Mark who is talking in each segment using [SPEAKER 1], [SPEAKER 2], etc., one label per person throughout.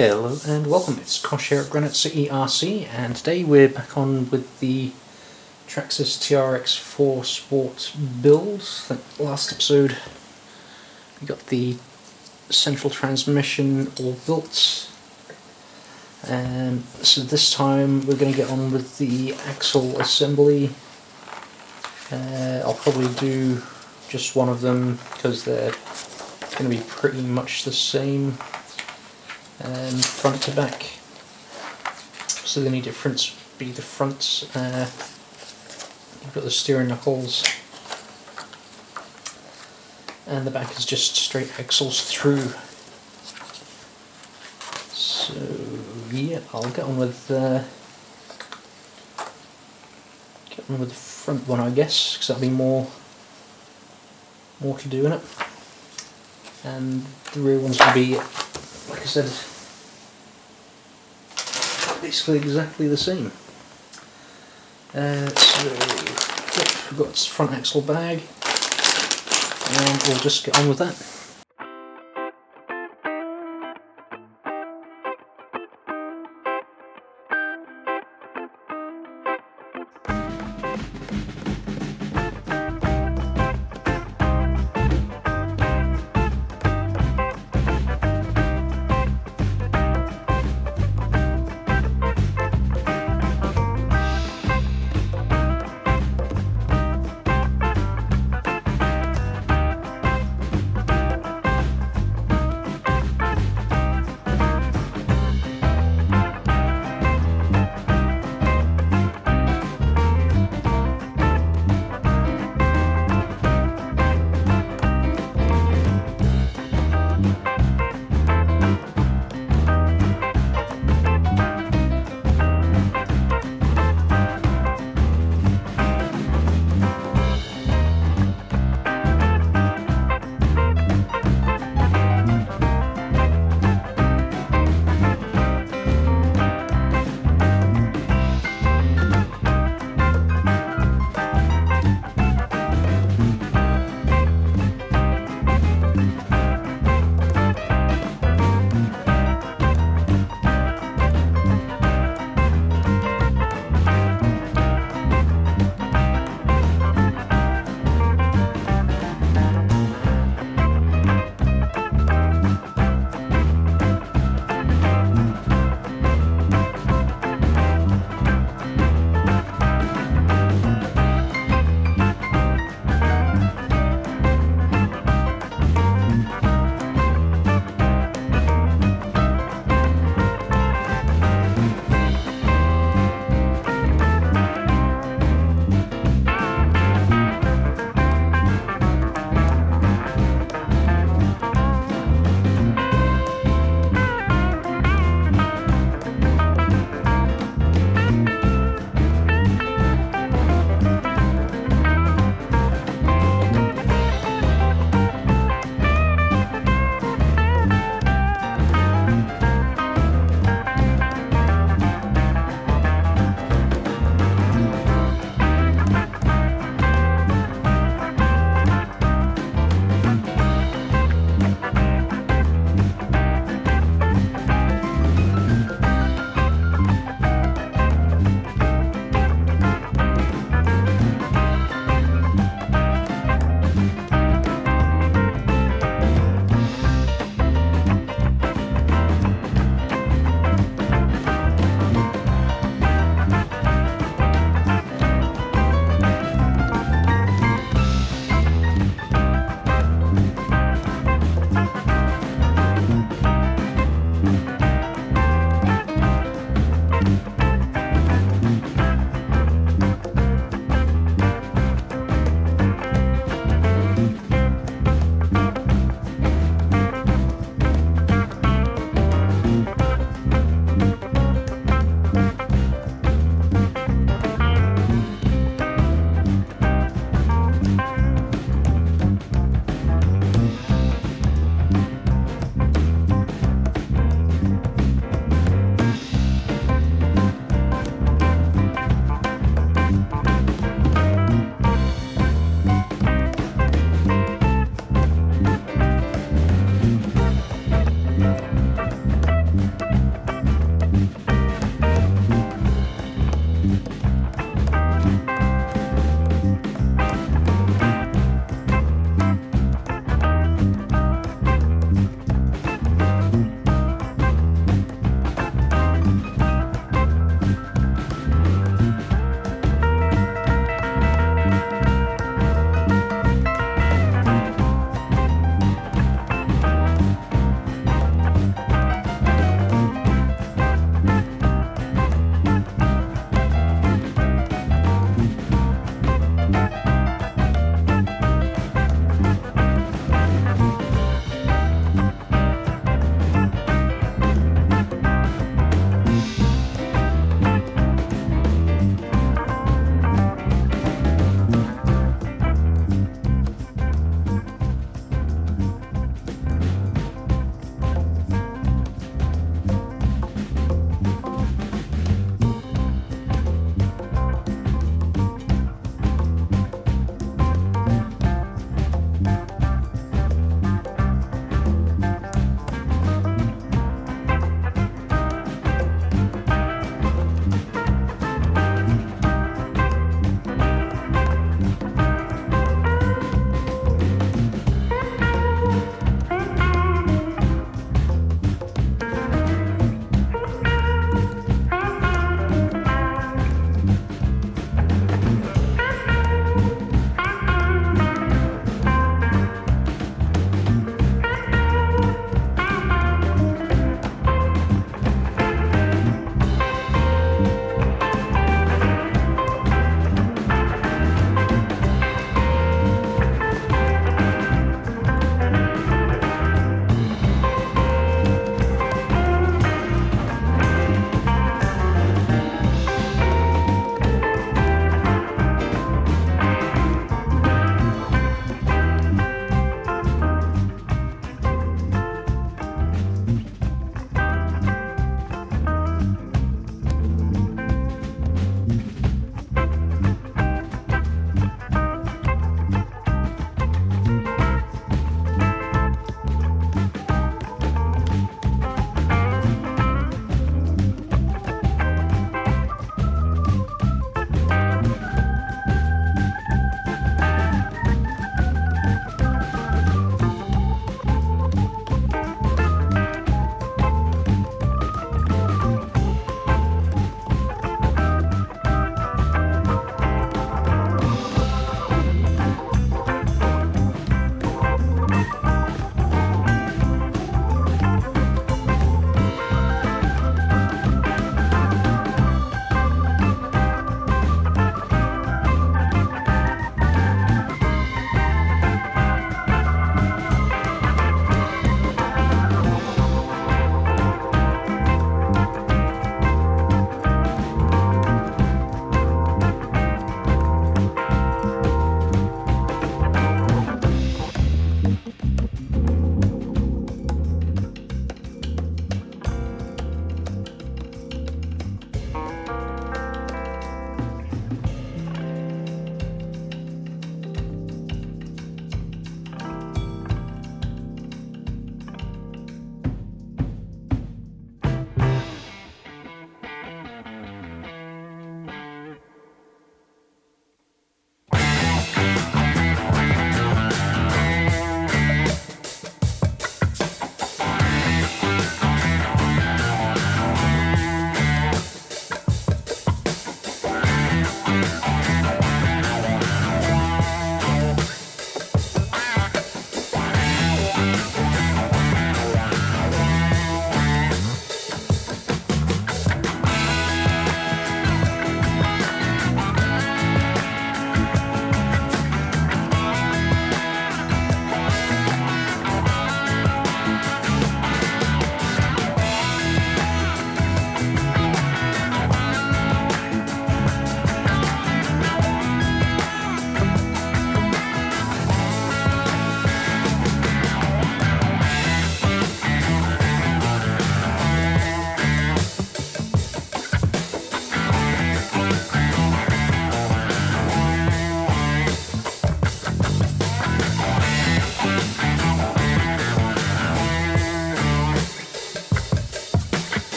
[SPEAKER 1] Hello and welcome, it's Kosh here at Granite City ARCE, and today we're back on with the Traxxas TRX-4 Sport build. I think last episode we got the central transmission all built, so this time we're going to get on with the axle assembly. I'll probably do just one of them because they're going to be pretty much the same. Front to back, so the only difference would be the front. You've got the steering knuckles, and the back is just straight axles through. So yeah, I'll get on with the front one, I guess, because that'll be more to do in it, and the rear one's going to be, like I said, basically exactly the same. So we've got its front axle bag, and we'll just get on with that.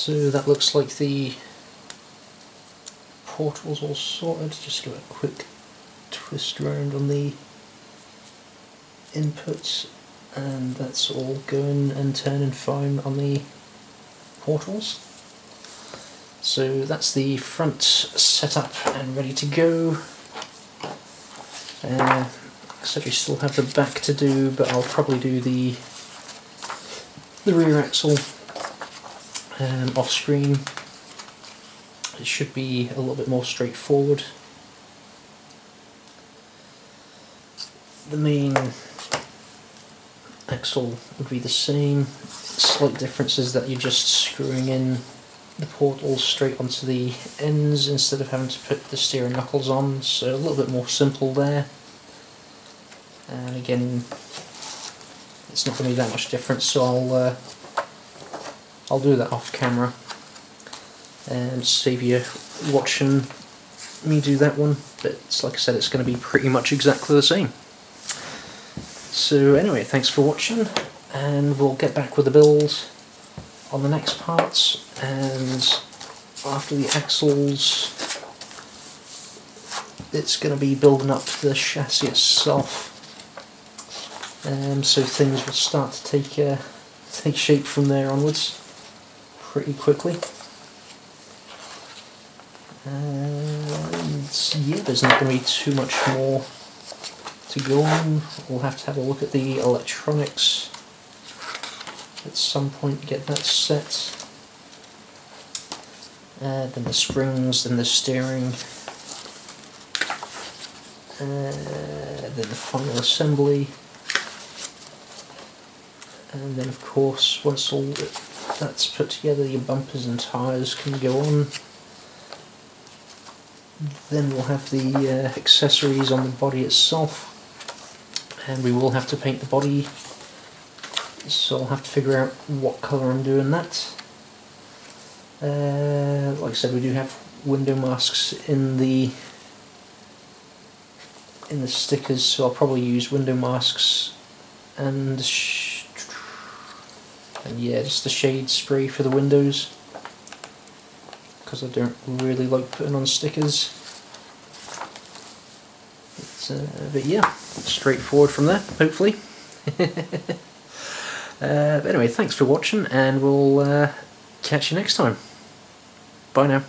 [SPEAKER 1] So that looks like the portal's all sorted. Just give it a quick twist around on the inputs, and that's all going and turning fine on the portals. So that's the front setup and ready to go. Like I said, we still have the back to do, but I'll probably do the rear axle off screen. It should be a little bit more straightforward. The main axle would be the same. Slight difference is that you're just screwing in the portals straight onto the ends instead of having to put the steering knuckles on, so a little bit more simple there. And again, it's not going to be that much difference, so I'll do that off camera and save you watching me do that one. But it's, like I said, it's going to be pretty much exactly the same. So anyway, thanks for watching, and we'll get back with the build on the next parts. And after the axles, it's going to be building up the chassis itself, so things will start to take shape from there onwards pretty quickly. And yeah, there's not going to be too much more to go on. We'll have to have a look at the electronics at some point to get that set. Then the springs, then the steering, then the final assembly, and then of course once all that's put together, your bumpers and tyres can go on. Then we'll have the accessories on the body itself, and we will have to paint the body, so I'll have to figure out what colour I'm doing that. Like I said, we do have window masks in the stickers, so I'll probably use window masks and yeah, just the shade spray for the windows, because I don't really like putting on stickers. But yeah, straightforward from there, hopefully. But anyway, thanks for watching, and we'll catch you next time. Bye now.